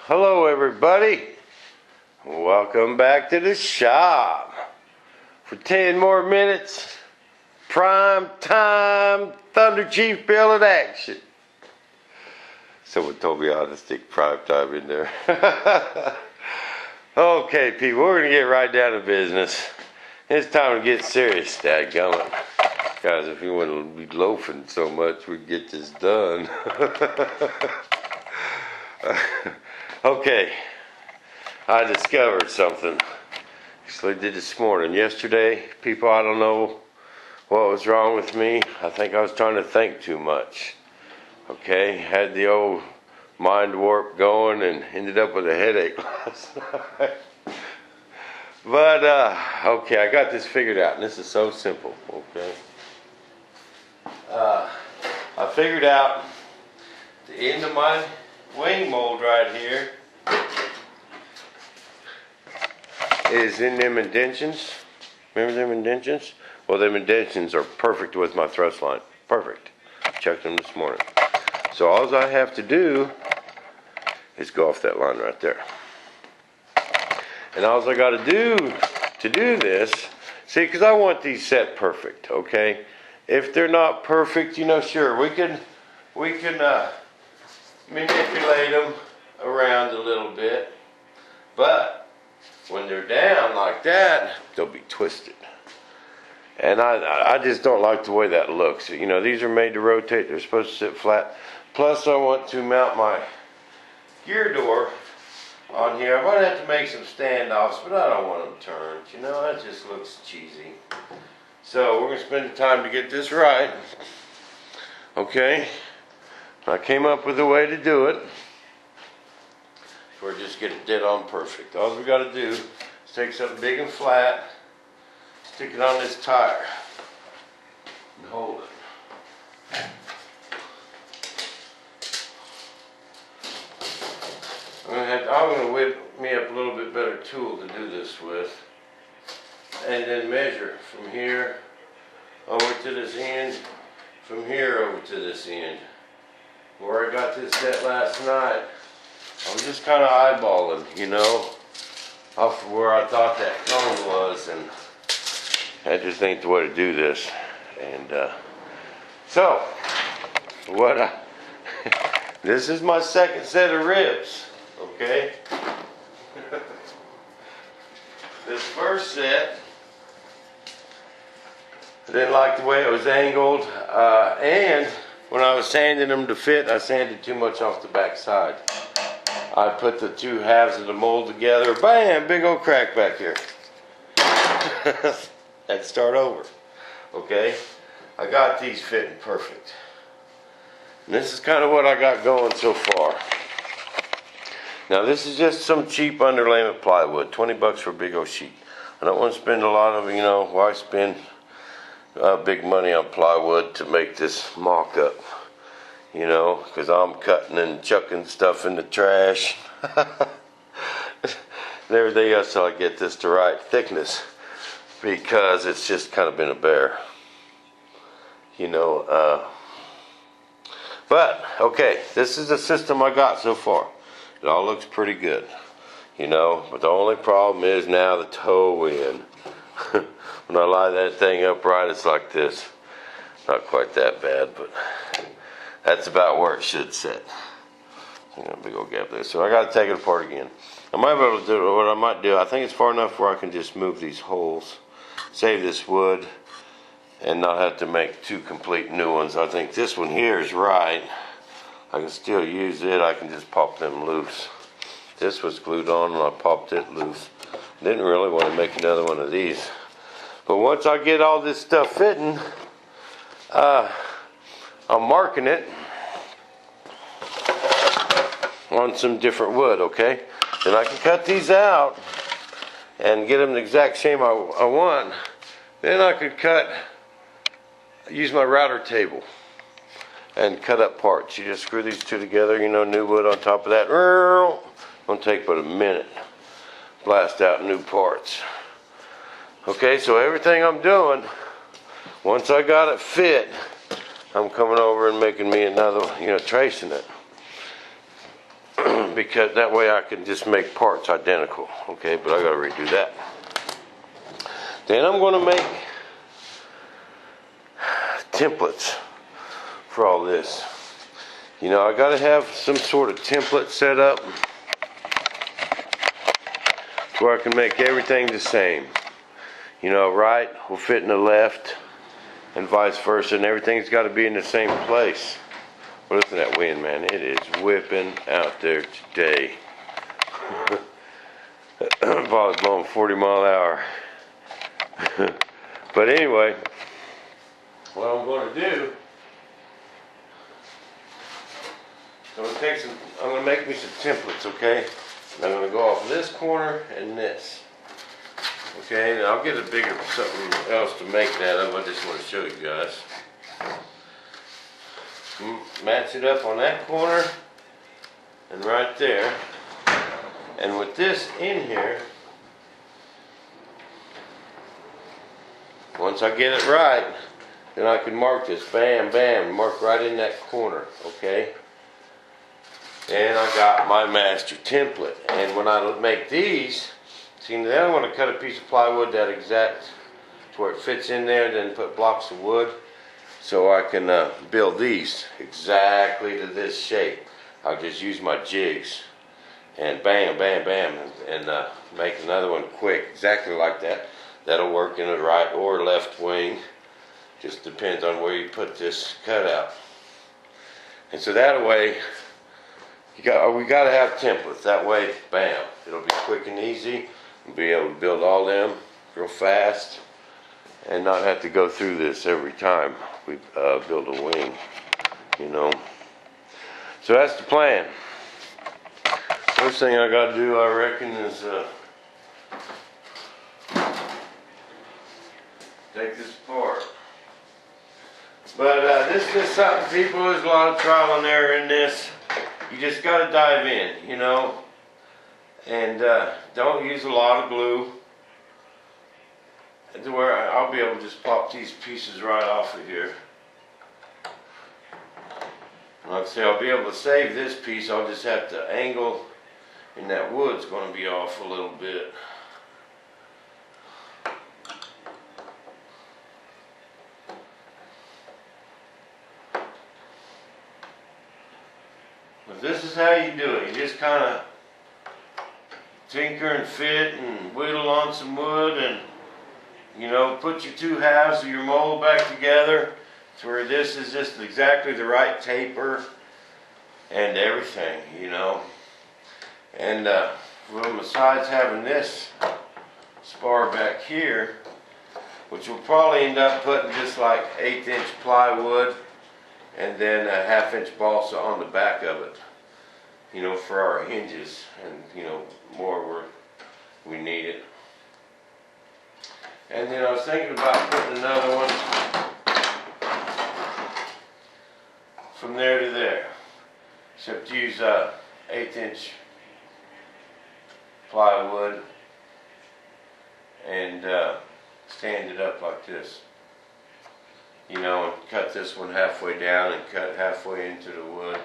Hello everybody, welcome back to the shop for 10 more minutes, prime time thunderchief bill in action. Someone told me I ought to stick prime time in there. Okay people, we're going to get right down to business. It's time to get serious, dadgummit. Guys, if you wouldn't be loafing so much, we'd get this done. Okay, I discovered something. Actually did this morning. Yesterday, people, I don't know what was wrong with me. I think I was trying to think too much. Okay, had the old mind warp going and ended up with a headache last night. But, okay, I got this figured out, and this is so simple, okay? I figured out the end of my wing mold right here is in them indentions. Remember them indentions? Well, them indentions are perfect with my thrust line. Perfect. Checked them this morning. So all I have to do is go off that line right there. And all I got to do this, see, because I want these set perfect, okay? If they're not perfect, you know, sure, we can manipulate them around a little bit, but when they're down like that, they'll be twisted. And I just don't like the way that looks. You know, these are made to rotate. They're supposed to sit flat. Plus, I want to mount my gear door on here. I might have to make some standoffs, but I don't want them turned. You know, that just looks cheesy. So we're going to spend the time to get this right. Okay. I came up with a way to do it. Or just get it dead on perfect. All we got to do is take something big and flat, stick it on this tire, and hold it. I'm going to whip me up a little bit better tool to do this with, and then measure from here over to this end, from here over to this end. Where I got this set last night, I was just kind of eyeballing, you know, off of where I thought that cone was, and I just ain't the way to do this. And so, this is my second set of ribs, okay? This first set, I didn't like the way it was angled, and when I was sanding them to fit, I sanded too much off the back side. I put the two halves of the mold together, bam, big old crack back here. Had to start over. Okay, I got these fitting perfect. And this is kind of what I got going so far. Now this is just some cheap underlayment plywood, 20 bucks for a big old sheet. I don't want to spend a lot of, you know, why spend big money on plywood to make this mock-up, you know, because I'm cutting and chucking stuff in the trash and everything else till I get this the right thickness, because it's just kind of been a bear, you know. But okay, this is the system I got so far. It all looks pretty good, you know, but the only problem is now the toe in. When I lie that thing upright, it's like this. Not quite that bad, but that's about where it should sit. I got a big old gap there, so I got to take it apart again. I might be able to do what I might do. I think it's far enough where I can just move these holes, save this wood, and not have to make two complete new ones. I think this one here is right. I can still use it. I can just pop them loose. This was glued on, and I popped it loose. Didn't really want to make another one of these. But once I get all this stuff fitting, I'm marking it on some different wood, okay? Then I can cut these out and get them the exact shape I want. Then I could use my router table and cut up parts. You just screw these two together, you know, new wood on top of that. Won't take but a minute. Blast out new parts. Okay, so everything I'm doing, once I got it fit, I'm coming over and making me another, you know, tracing it. because that way I can just make parts identical. Okay, but I gotta redo that. Then I'm gonna make templates for all this. You know, I gotta have some sort of template set up where I can make everything the same. You know, right will fit in the left and vice versa, and everything's got to be in the same place. Well, listen to that wind, man. It is whipping out there today. Probably blowing 40 mile an hour. But anyway, what I'm going to do, I'm going to make me some templates, okay? And I'm going to go off this corner and this. Okay, and I'll get a bigger something else to make that of. I just want to show you guys. Match it up on that corner and right there. And with this in here, once I get it right, then I can mark this. Bam, bam, mark right in that corner, okay? And I got my master template. And when I make these, see, then I'm going to cut a piece of plywood that exact to where it fits in there, then put blocks of wood so I can build these exactly to this shape. I'll just use my jigs and bam, bam, bam, and make another one quick, exactly like that. That'll work in the right or left wing. Just depends on where you put this cutout. And so that way, we got to have templates. That way, bam, it'll be quick and easy. We'll be able to build all them real fast and not have to go through this every time we build a wing, you know. So that's the plan. First thing I got to do, I reckon, is take this apart. But this is something, people, there's a lot of trial and error in this. You just got to dive in, you know. And don't use a lot of glue. To where I'll be able to just pop these pieces right off of here. Like I say, I'll be able to save this piece. I'll just have to angle, and that wood's going to be off a little bit. But this is how you do it. You just kind of tinker and fit and whittle on some wood, and you know, put your two halves of your mold back together to where this is just exactly the right taper and everything, you know. And well, besides having this spar back here, which we'll probably end up putting just like 1/8" plywood and then a 1/2" balsa on the back of it, you know, for our hinges, and you know, more where we need it. And then I was thinking about putting another one from there to there, except use 1/8" plywood and stand it up like this, you know, and cut this one halfway down and cut halfway into the wood.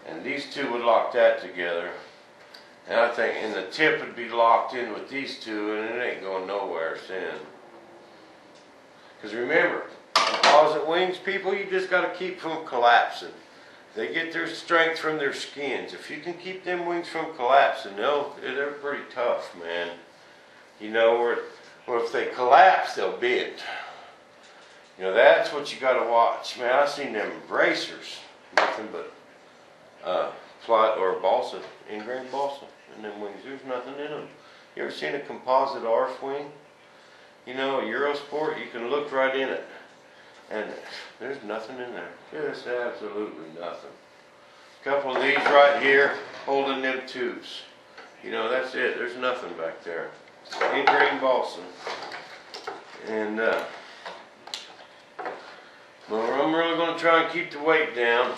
And these two would lock that together. And I think, and the tip would be locked in with these two, and it ain't going nowhere then. Because remember, composite wings, people, you just got to keep from collapsing. They get their strength from their skins. If you can keep them wings from collapsing, they're pretty tough, man. You know, or if they collapse, they'll bend. You know, that's what you got to watch. Man, I've seen them bracers, nothing but flat or balsa, ingrained balsa in them wings. There's nothing in them. You ever seen a composite ARF wing? You know, a Eurosport, you can look right in it, and there's nothing in there. Just absolutely nothing. A couple of these right here holding them tubes. You know, that's it. There's nothing back there. Ingrained balsa. And well, I'm really going to try and keep the weight down.